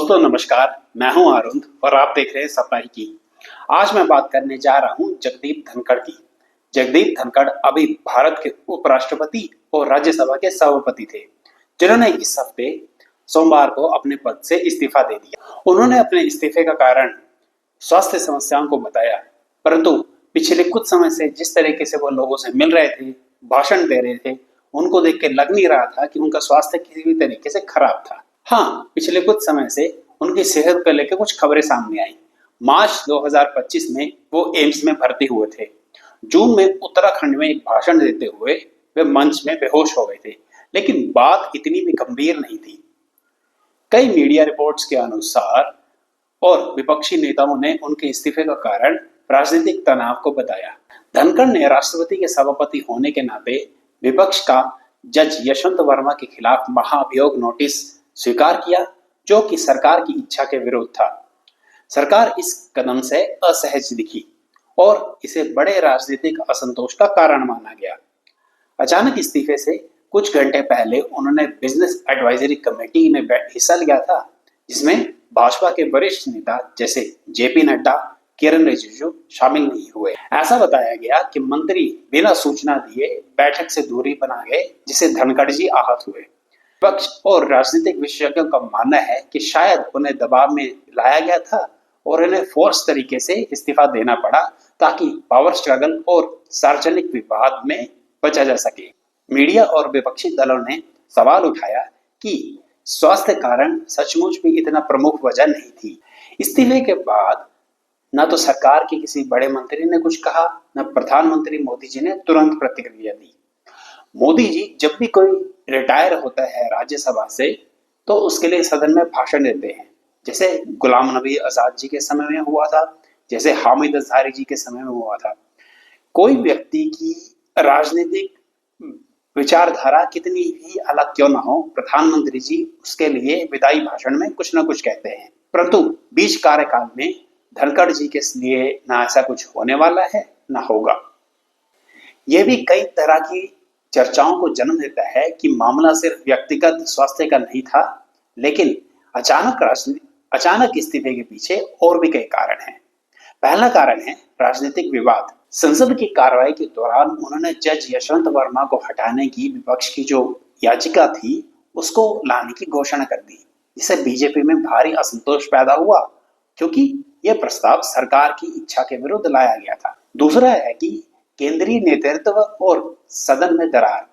दोस्तों नमस्कार, मैं हूं अरुण और आप देख रहे हैं सप्ताह की। आज मैं बात करने जा रहा हूं जगदीप धनखड़ की। जगदीप धनखड़ अभी भारत के उपराष्ट्रपति और राज्यसभा के सभापति थे, जिन्होंने इस हफ्ते सोमवार को अपने पद से इस्तीफा दे दिया। उन्होंने अपने इस्तीफे का कारण स्वास्थ्य समस्याओं को बताया, परंतु पिछले कुछ समय से जिस तरीके से वो लोगों से मिल रहे थे, भाषण दे रहे थे, उनको देख के लग नहीं रहा था कि उनका स्वास्थ्य किसी भी तरीके से खराब था। हाँ, पिछले कुछ समय से उनकी सेहत को लेकर कुछ खबरें सामने आई। मार्च 2025 में वो एम्स में भर्ती हुए थे। जून में उत्तराखंड में एक भाषण देते हुए वे मंच में बेहोश हो गए थे, लेकिन बात इतनी भी गंभीर नहीं थी। कई मीडिया रिपोर्ट्स के अनुसार और विपक्षी नेताओं ने उनके इस्तीफे का कारण राजनीतिक तनाव को बताया। धनखड़ ने राष्ट्रपति के सभापति होने के नाते विपक्ष का जज यशवंत वर्मा के खिलाफ महाभियोग नोटिस स्वीकार किया, जो कि सरकार की इच्छा के विरुद्ध था। सरकार इस कदम से असहज दिखी और इसे बड़े राजनीतिक असंतोष का कारण माना गया। अचानक इस्तीफे से कुछ घंटे पहले उन्होंने बिजनेस एडवाइजरी कमेटी में हिस्सा लिया था, जिसमें भाजपा के वरिष्ठ नेता जैसे जेपी नड्डा, किरण रिजिजू शामिल नहीं हुए। ऐसा बताया गया कि मंत्री बिना सूचना दिए बैठक से दूरी बना गए, जिससे धनखड़ जी आहत हुए। विपक्ष और राजनीतिक विशेषज्ञों का मानना है कि शायद उन्हें दबाव में लाया गया था और उन्हें फोर्स तरीके से इस्तीफा देना पड़ा, ताकि पावर स्ट्रगल और सार्वजनिक विवाद में बचा जा सके। मीडिया और विपक्षी दलों ने सवाल उठाया कि स्वास्थ्य कारण सचमुच भी इतना प्रमुख वजह नहीं थी। इस्तीफे के बाद न तो सरकार के किसी बड़े मंत्री ने कुछ कहा, न प्रधानमंत्री मोदी जी ने तुरंत प्रतिक्रिया दी। मोदी जी जब भी कोई रिटायर होता है राज्यसभा से, तो उसके लिए सदन में भाषण देते हैं, जैसे गुलाम नबी आजाद जी के समय में हुआ था, जैसे हामिद अंसारी जी के समय में हुआ था। कोई व्यक्ति की राजनीतिक विचारधारा कितनी भी अलग क्यों ना हो, प्रधानमंत्री जी उसके लिए विदाई भाषण में कुछ ना कुछ कहते हैं। परंतु बीच कार्यकाल में धनखड़ जी के लिए ना ऐसा कुछ होने वाला है, ना होगा। यह भी कई तरह की चर्चाओं को जन्म देता है कि मामला सिर्फ व्यक्तिगत स्वास्थ्य का नहीं था, लेकिन अचानक इस्तीफे के पीछे और भी कई कारण हैं। पहला कारण है राजनीतिक विवाद। संसद की कार्रवाई के दौरान उन्होंने जज यशवंत वर्मा को हटाने की विपक्ष की जो याचिका थी, उसको लाने की घोषणा कर दी, जिससे बीजेपी में भारी असंतोष पैदा हुआ, क्योंकि यह प्रस्ताव सरकार की इच्छा के विरुद्ध लाया गया था। दूसरा है कि केंद्रीय नेतृत्व और सदन में दरार।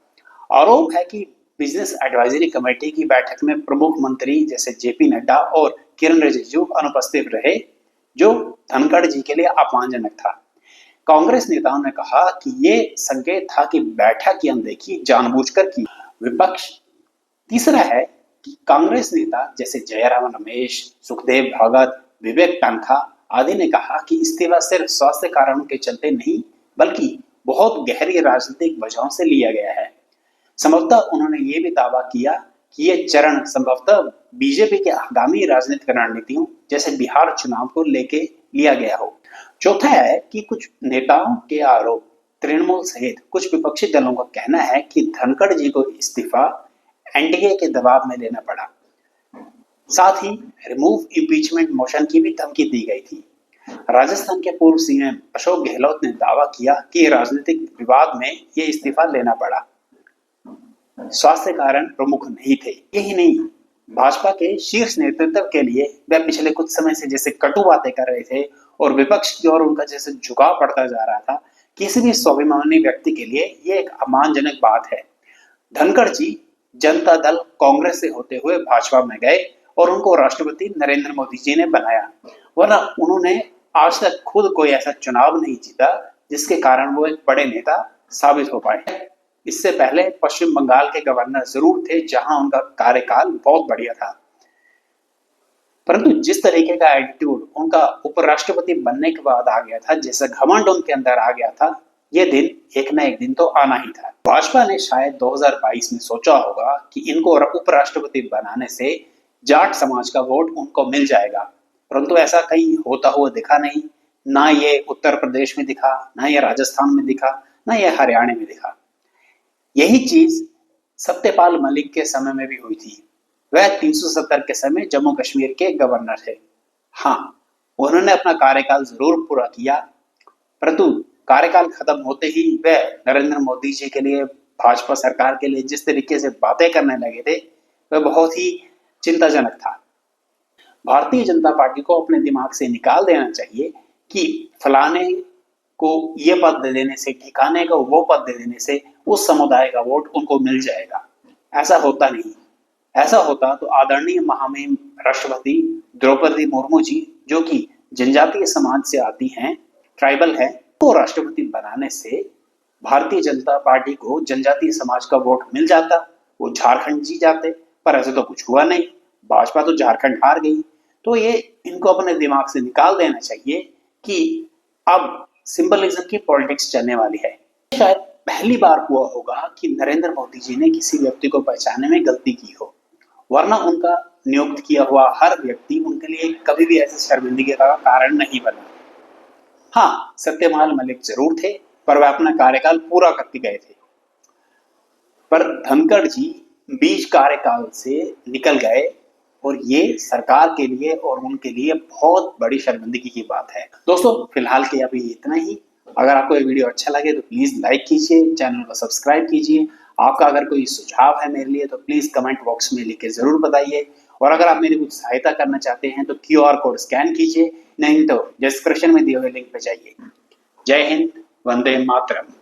आरोप है कि बिजनेस एडवाइजरी कमेटी की बैठक में प्रमुख मंत्री जैसे जेपी नड्डा और किरण रिजिजू अनुपस्थित रहे, जो धनखड़ जी के लिए अपमानजनक था। कांग्रेस नेताओं ने कहा कि ये संकेत था कि बैठक की अनदेखी जानबूझकर की विपक्ष। तीसरा है कि कांग्रेस नेता जैसे जयराम रमेश, सुखदेव भगत, विवेक तन्खा आदि ने कहा कि इस्तीफा सिर्फ स्वास्थ्य कारणों के चलते नहीं, बल्कि बहुत गहरी राजनीतिक वजहों से लिया गया है। संभवतः उन्होंने ये भी दावा किया कि ये चरण संभवतः बीजेपी के आगामी राजनीतिक रणनीतियों जैसे बिहार चुनाव को लेके लिया गया हो। चौथा है कि कुछ नेताओं के आरोप, तृणमूल सहित कुछ विपक्षी दलों का कहना है कि धनखड़ जी को इस्तीफा एनडीए के दबाव में लेना पड़ा। साथ ही रिमूव इम्पीचमेंट मोशन की भी धमकी दी गई थी। राजस्थान के पूर्व सीएम अशोक गहलोत ने दावा किया कि राजनीतिक विवाद में ये इस्तीफा लेना पड़ा, स्वास्थ्य कारण प्रमुख नहीं थे। यही नहीं, भाजपा के शीर्ष नेतृत्व के लिए वे पिछले कुछ समय से जैसे कटु बातें कर रहे थे और विपक्ष की ओर उनका जैसे झुकाव बढ़ता जा रहा था, किसी भी स्वाभिमानी व्यक्ति के लिए ये एक अपमानजनक बात है। धनखड़ जी जनता दल कांग्रेस से होते हुए भाजपा में गए और उनको राष्ट्रपति नरेंद्र मोदी जी ने बनाया, वरना उन्होंने आज तक खुद कोई ऐसा चुनाव नहीं जीता जिसके कारण वो एक बड़े नेता साबित हो पाए। इससे पहले पश्चिम बंगाल के गवर्नर जरूर थे, जहां उनका कार्यकाल बहुत बढ़िया था, परंतु जिस तरीके का एटीट्यूड उनका उपराष्ट्रपति बनने के बाद आ गया था, जैसा घमंड उनके अंदर आ गया था, ये दिन एक न एक दिन तो आना ही था। भाजपा ने शायद 2022 में सोचा होगा कि इनको उपराष्ट्रपति बनाने से जाट समाज का वोट उनको मिल जाएगा, परंतु ऐसा कहीं होता हुआ दिखा नहीं। ना ये उत्तर प्रदेश में दिखा, ना ये राजस्थान में दिखा, ना ये हरियाणा में दिखा। यही चीज सत्यपाल मलिक के समय में भी हुई थी। वह 370 के समय जम्मू कश्मीर के गवर्नर थे। हाँ, उन्होंने अपना कार्यकाल जरूर पूरा किया, परंतु कार्यकाल खत्म होते ही वह नरेंद्र मोदी जी के लिए, भाजपा सरकार के लिए जिस तरीके से बातें करने लगे थे, वह बहुत ही चिंताजनक था। भारतीय जनता पार्टी को अपने दिमाग से निकाल देना चाहिए कि फलाने को ये पद दे देने से, ठिकाने को वो पद दे देने से उस समुदाय का वोट उनको मिल जाएगा। ऐसा होता नहीं। ऐसा होता तो आदरणीय महामहिम राष्ट्रपति द्रौपदी मुर्मू जी, जो कि जनजातीय समाज से आती हैं, ट्राइबल है, को राष्ट्रपति बनाने से भारतीय जनता पार्टी को जनजातीय समाज का वोट मिल जाता, वो झारखंड जी जाते। पर ऐसे तो कुछ हुआ नहीं, भाजपा तो झारखंड हार गई। तो ये इनको अपने दिमाग से निकाल देना चाहिए कि अब सिंबलिज्म की पॉलिटिक्स चलने वाली है। शायद पहली बार हुआ होगा कि नरेंद्र मोदी जी ने किसी व्यक्ति को पहचानने में गलती की हो, वरना उनका नियुक्त किया हुआ हर व्यक्ति उनके लिए कभी भी ऐसे शर्मिंदगी का कारण नहीं बना। हाँ, सत्यपाल मलिक जरूर थे, पर वह अपना कार्यकाल पूरा करके गए थे। पर धनखड़ जी बीच कार्यकाल से निकल गए, और ये सरकार के लिए और उनके लिए बहुत बड़ी शर्मिंदगी की बात है। दोस्तों, फिलहाल के अभी इतना ही। अगर आपको ये वीडियो अच्छा लगे तो प्लीज लाइक कीजिए, चैनल को सब्सक्राइब कीजिए। आपका अगर कोई सुझाव है मेरे लिए तो प्लीज कमेंट बॉक्स में लिख के जरूर बताइए। और अगर आप मेरी कुछ सहायता करना चाहते हैं तो QR कोड स्कैन कीजिए, नहीं तो डिस्क्रिप्शन में दिए हुए लिंक पे जाइए। जय हिंद, वंदे मातरम।